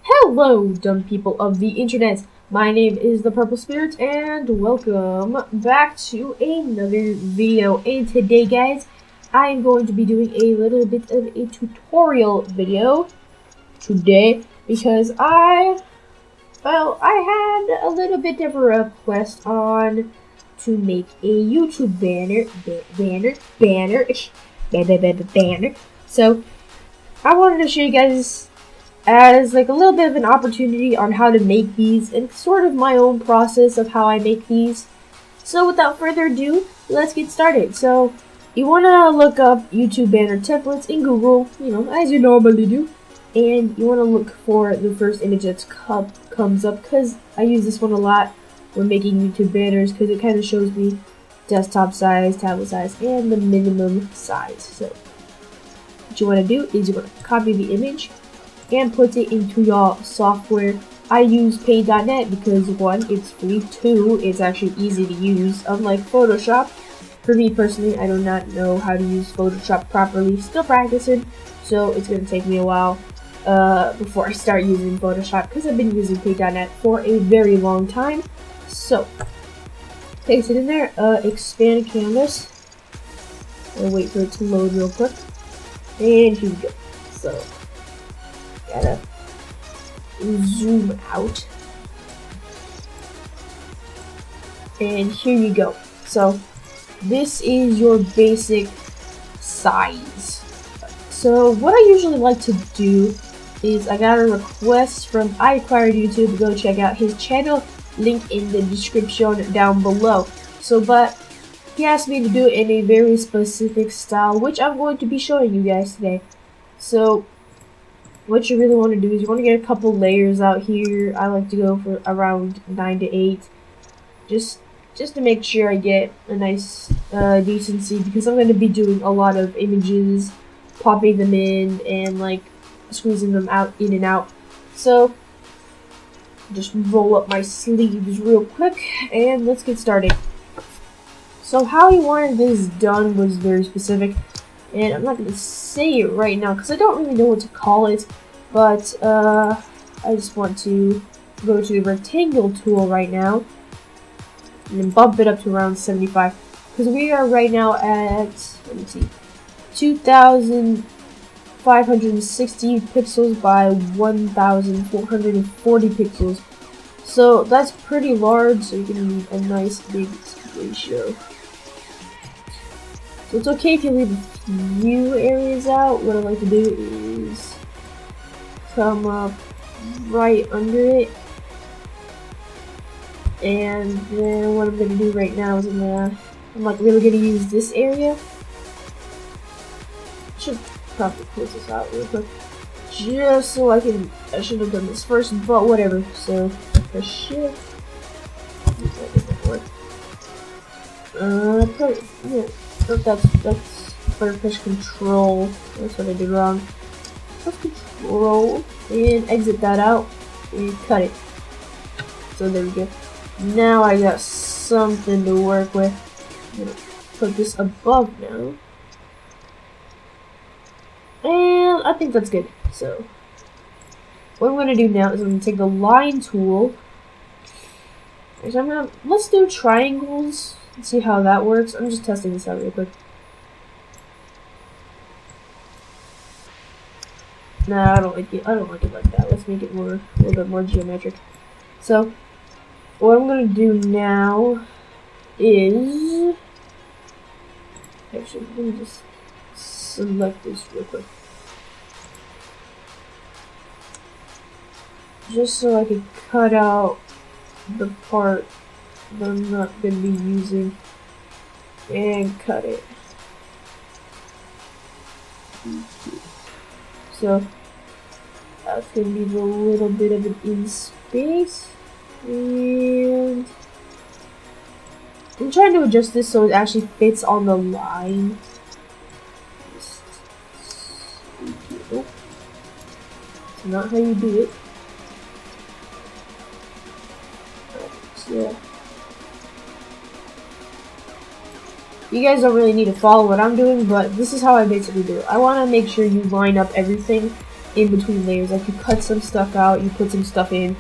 Hello, dumb people of the internet. My name is ThePurpleSpirit, and welcome back to another video. And today, guys, I am going to be doing a little bit of a tutorial video today because I had a little bit of a request on to make a YouTube banner. So I wanted to show you guys as like a little bit of an opportunity on how to make these and sort of my own process of how I make these. So without further ado, let's get started. So you want to look up YouTube banner templates in Google, as you normally do, and you want to look for the first image that comes up, because I use this one a lot when making YouTube banners because it kind of shows me desktop size, tablet size, and the minimum size. So what you want to do is you want to copy the image and put it into your software. I use Paint.net because 1, it's free, 2, it's actually easy to use, unlike Photoshop. For me personally, I do not know how to use Photoshop properly, still practicing, so it's going to take me a while before I start using Photoshop because I've been using Paint.net for a very long time. So, paste it in there, expand canvas, and wait for it to load real quick, and here we go. So, gotta zoom out, and here you go. So this is your basic size. So what I usually like to do is I got a request from I Acquired YouTube. Go check out his channel, link in the description down below. But he asked me to do it in a very specific style, which I'm going to be showing you guys today. So what you really want to do is you want to get a couple layers out here. I like to go for around 9 to 8, just to make sure I get a nice decency, because I'm going to be doing a lot of images, popping them in and like squeezing them out in and out. So just roll up my sleeves real quick and let's get started. So how he wanted this done was very specific, and I'm not going to say it right now because I don't really know what to call it, but I just want to go to the rectangle tool right now and then bump it up to around 75, because we are right now at, let me see, 2,560 pixels by 1,440 pixels. So that's pretty large, so you can need a nice big ratio. So it's okay if you leave a few areas out. What I like to do is come up right under it, and then what I'm going to do right now is I'm like really going to use this area. Should probably close this out real quick, just so I should have done this first, but whatever. So press shift. That doesn't work. Yeah. That's better, push control. That's what I did wrong. Press control and exit that out and cut it. So there we go. Now I got something to work with. I'm gonna put this above now, and I think that's good. So what I'm gonna do now is I'm gonna take the line tool. So let's do triangles. See how that works. I'm just testing this out real quick. Nah, I don't like it. I don't like it like that. Let's make it a little bit more geometric. So what I'm gonna do now is actually let me just select this real quick, just so I can cut out the part that I'm not going to be using and cut it. So that's going to leave a little bit of it in space, and I'm trying to adjust this so it actually fits on the line. That's not how you do it. Yeah. You guys don't really need to follow what I'm doing, but this is how I basically do it. I want to make sure you line up everything in between layers. Like you cut some stuff out, you put some stuff in,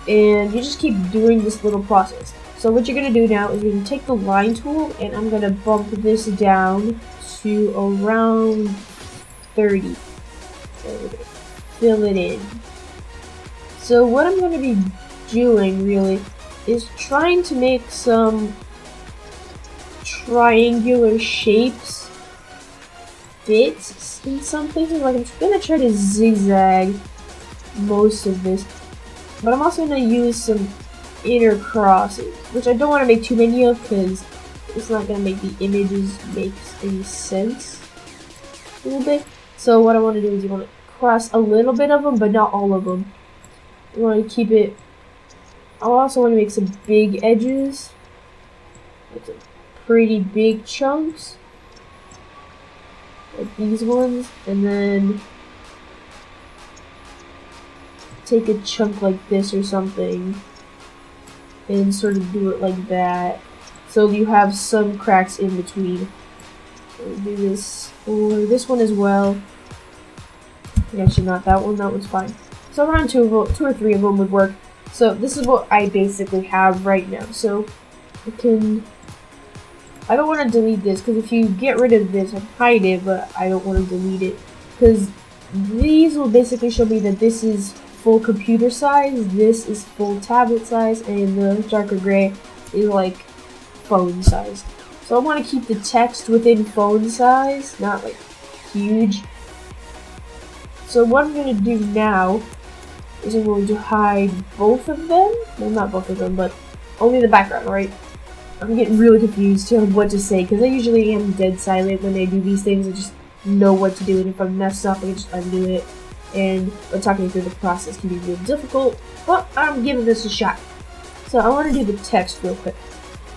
and you just keep doing this little process. So what you're going to do now is you're going to take the line tool, and I'm going to bump this down to around 30. So we're going to fill it in. So what I'm going to be doing really is trying to make some triangular shapes fit in some places. Like I'm gonna try to zigzag most of this, but I'm also gonna use some inner crosses, which I don't want to make too many of because it's not gonna make the images make any sense a little bit. So what I want to do is you want to cross a little bit of them, but not all of them. You want to keep it. I also want to make some big edges, like some pretty big chunks, like these ones, and then take a chunk like this or something and sort of do it like that, so you have some cracks in between. So do this for this one as well. Actually, not that one. That one's fine. So around two or three of them would work. So this is what I basically have right now. So I don't want to delete this, because if you get rid of this, I hide it, but I don't want to delete it, because these will basically show me that this is full computer size, this is full tablet size, and the darker gray is like phone size. So I want to keep the text within phone size, not like huge. So what I'm going to do now is I'm going to hide both of them. Well, not both of them, but only the background, right? I'm getting really confused on what to say, because I usually am dead silent when I do these things. I just know what to do, and if I mess up, I can just undo it. And talking through the process can be really difficult, but I'm giving this a shot. So I want to do the text real quick.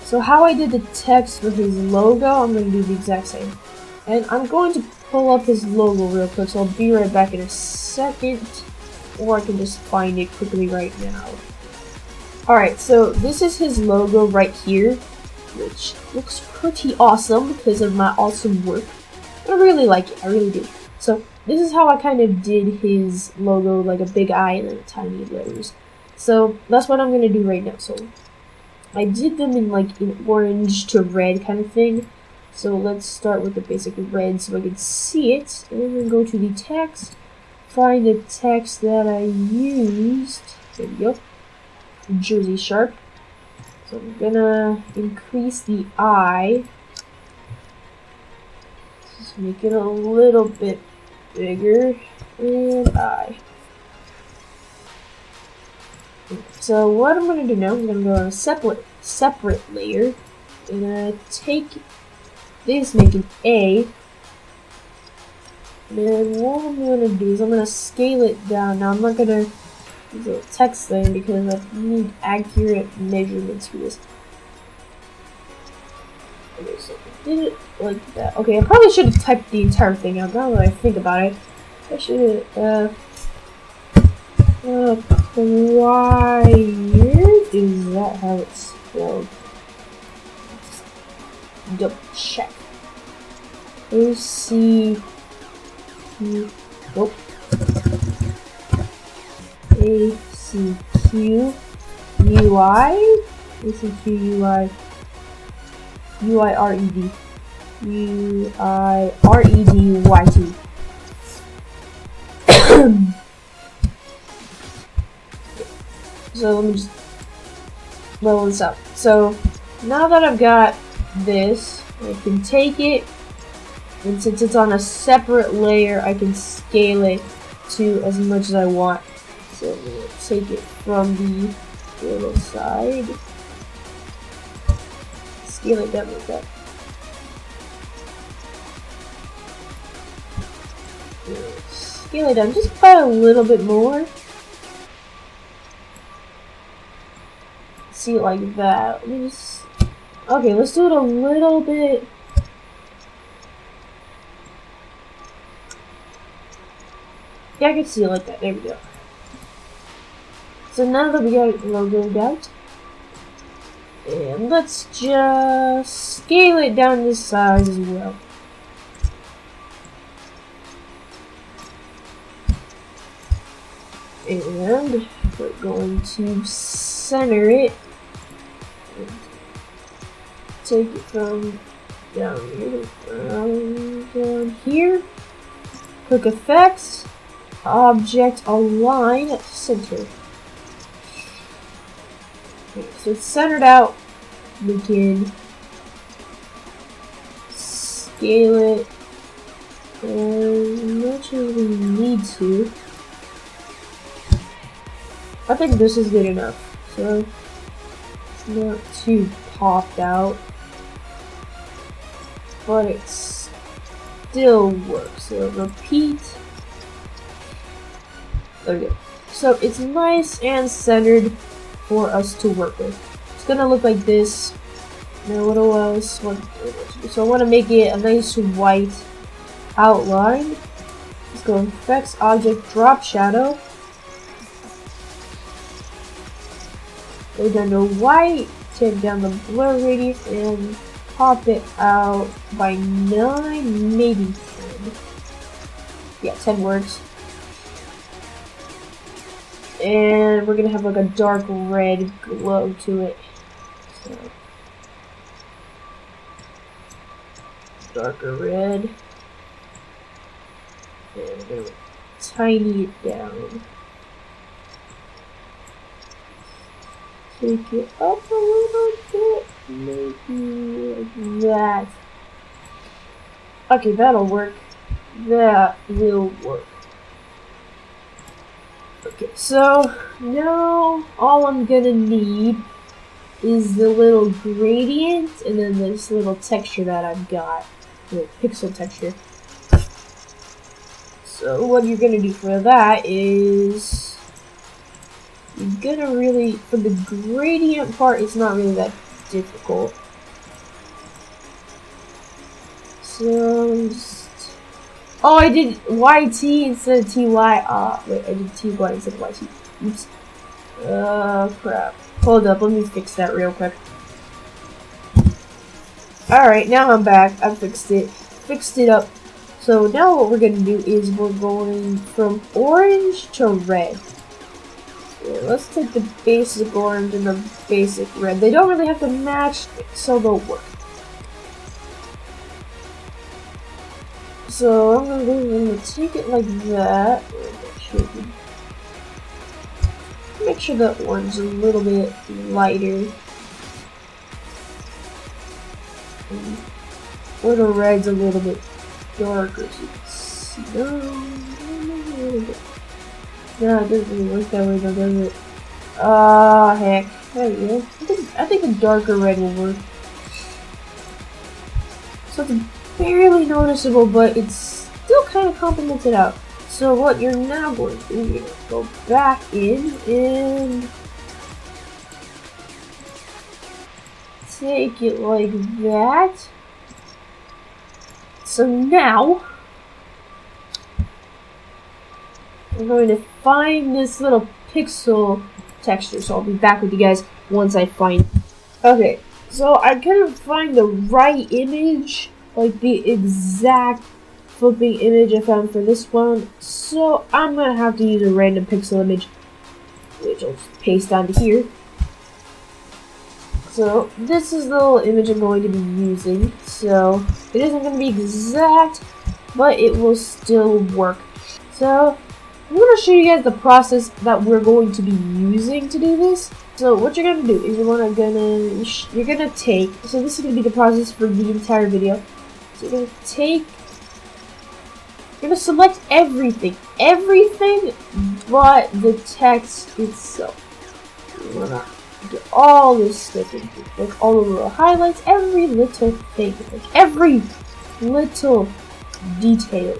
So how I did the text for his logo, I'm going to do the exact same. And I'm going to pull up his logo real quick, so I'll be right back in a second, or I can just find it quickly right now. Alright, so this is his logo right here, which looks pretty awesome because of my awesome work. I really like it, I really do. So this is how I kind of did his logo, like a big eye and then tiny letters. So that's what I'm going to do right now. So I did them in like an orange to red kind of thing. So let's start with the basic red so I can see it, and then go to the text, find the text that I used. There we go. Jersey Sharp. So I'm gonna increase the I. Just make it a little bit bigger. And I. So what I'm gonna do now, I'm gonna go on a separate layer. I'm gonna take this, make an A. And then what I'm gonna do is I'm gonna scale it down. Now I'm not gonna use a text thing because I need accurate measurements for this. Okay, so I did it like that. Okay, I probably should have typed the entire thing out. Now that I think about it, I should have acquired. Is that how it's spelled? Just double check. A-C-Q. Nope. A-C-Q-U-I. A-C-Q-U-I. U-I-R-E-D. U-I-R-E-D-Y-T. So let me just level this up. So now that I've got this, I can take it, and since it's on a separate layer, I can scale it to as much as I want. So I'm going to take it from the little side, scale it down like that. Scale it down just by a little bit more. See it like that. Let me just. Okay, let's do it a little bit. Yeah, I can see it like that. There we go. So now that we got it logoed out, And let's just scale it down to size as well. And we're going to center it. Take it from down here, down here. Click Effects, Object Align, Center. Okay, so it's centered out. We can scale it as much as we need to. I think this is good enough, so it's not too popped out, but it still works. So repeat. There we go. So it's nice and centered for us to work with. It's gonna look like this. Now what else? So I want to make it a nice white outline. Let's go Effects, Object, Drop Shadow. Go down to white, take down the blur radius, and pop it out by 9, maybe 10. Yeah, 10 works. And we're gonna have like a dark red glow to it. So darker red. And we're gonna tiny it down. Take it up a little bit, maybe like that. Okay, that'll work. That will work. Okay, so now all I'm gonna need is the little gradient and then this little texture that I've got, the pixel texture. So what you're gonna do for that is you're gonna really, for the gradient part, it's not really that difficult. So just, oh, I did YT instead of TY. Wait, I did TY instead of YT. Oops. Crap. Hold up, let me fix that real quick. Alright, now I'm back. I fixed it. Fixed it up. So now what we're gonna do is we're going from orange to red. Yeah, let's take the basic orange and the basic red. They don't really have to match, so they'll work. So I'm gonna take it like that. Make sure the orange is a little bit lighter. Or the red's a little bit darker, so you can see. No, it doesn't really work that way though, does it? Heck. There you go. I think a darker red will work. So it's barely noticeable, but it's still kind of complements it out. So what you're now going to do is go back in and take it like that. So now I'm going to find this little pixel texture. So I'll be back with you guys once I find it. Okay, so I couldn't find the right image, like the exact flipping image I found for this one. So I'm gonna have to use a random pixel image, which I'll just paste onto here. So this is the little image I'm going to be using. So it isn't going to be exact, but it will still work. So I'm going to show you guys the process that we're going to be using to do this. So what you're going to do is you're going to take, so this is going to be the process for the entire video. So you're going to take, you're going to select everything but the text itself. You're going to get all this stuff in here, like all the little highlights, every little thing, like every little detail.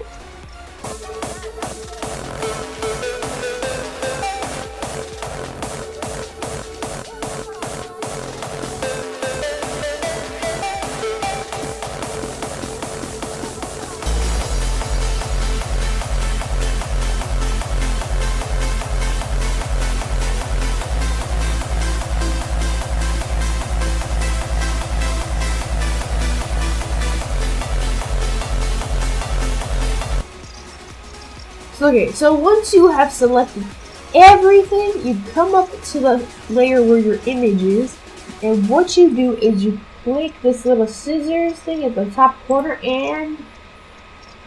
Okay, so once you have selected everything, you come up to the layer where your image is, and what you do is you click this little scissors thing at the top corner, and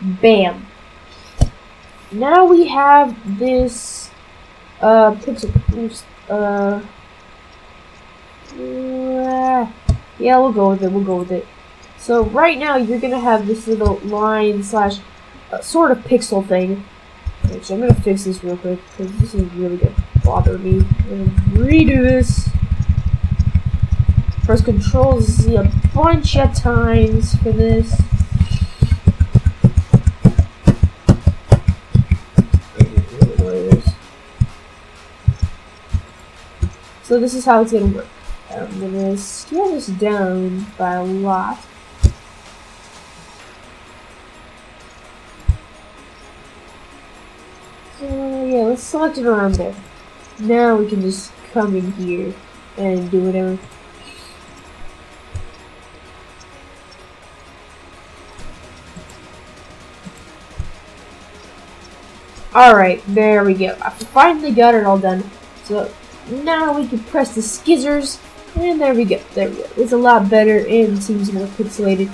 bam! Now we have this pixel. Yeah, we'll go with it. So right now you're gonna have this little line slash sort of pixel thing. Okay, so I'm gonna fix this real quick because this is really gonna bother me. I'm gonna redo this. Press Control Z a bunch of times for this. So this is how it's gonna work. I'm gonna scale this down by a lot. So yeah, let's select it around there. Now we can just come in here and do whatever. Alright, there we go. I finally got it all done. So now we can press the scissors, and there we go. There we go. It's a lot better and seems more pixelated.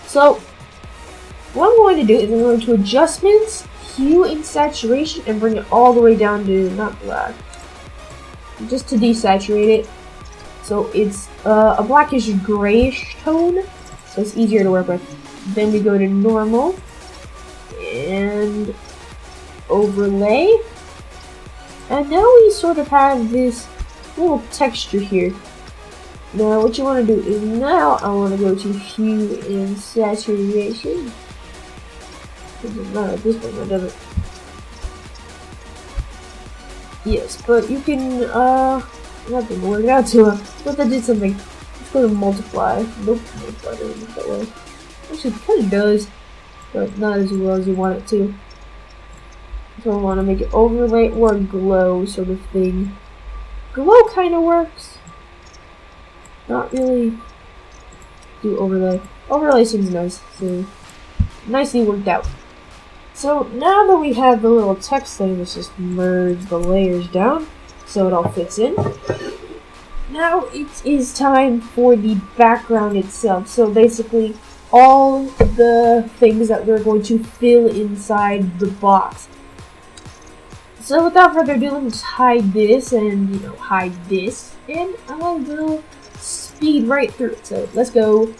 So what I'm going to do is I'm going to Adjustments, Hue and Saturation, and bring it all the way down to not black, just to desaturate it. So it's a blackish grayish tone, so it's easier to work with. Then we go to Normal and Overlay, and now we sort of have this little texture here. Now what you want to do is now I want to go to Hue and Saturation. Not at this point, does it? Yes, but you can not to work it out too much. But that did something. Let's go to Multiply. Nope, Multiply doesn't work that way. Actually, it kind of does, but not as well as you want it to. So I want to make it Overlay or Glow sort of thing. Glow kind of works. Not really do Overlay. Overlay seems nice, so nicely worked out. So now that we have the little text thing, let's just merge the layers down so it all fits in. Now it is time for the background itself. So basically all the things that we're going to fill inside the box. So without further ado, let me just hide this and, hide this. And I will speed right through it. So let's go.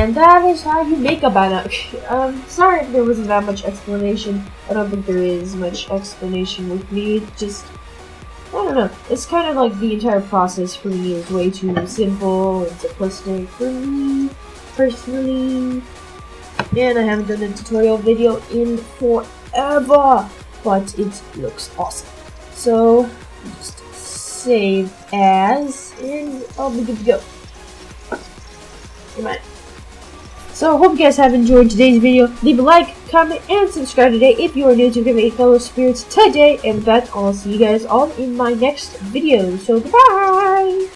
And that is how you make a bannock. Sorry if there wasn't that much explanation. I don't think there is much explanation with me. Just, I don't know. It's kind of like the entire process for me is way too simple and simplistic for me, personally. And I haven't done a tutorial video in forever, but it looks awesome. So, just save as, and I'll be good to go. Come on. So, hope you guys have enjoyed today's video. Leave a like, comment, and subscribe today if you are new to becoming a fellow spirits today. And with that, I'll see you guys all in my next video. So, goodbye!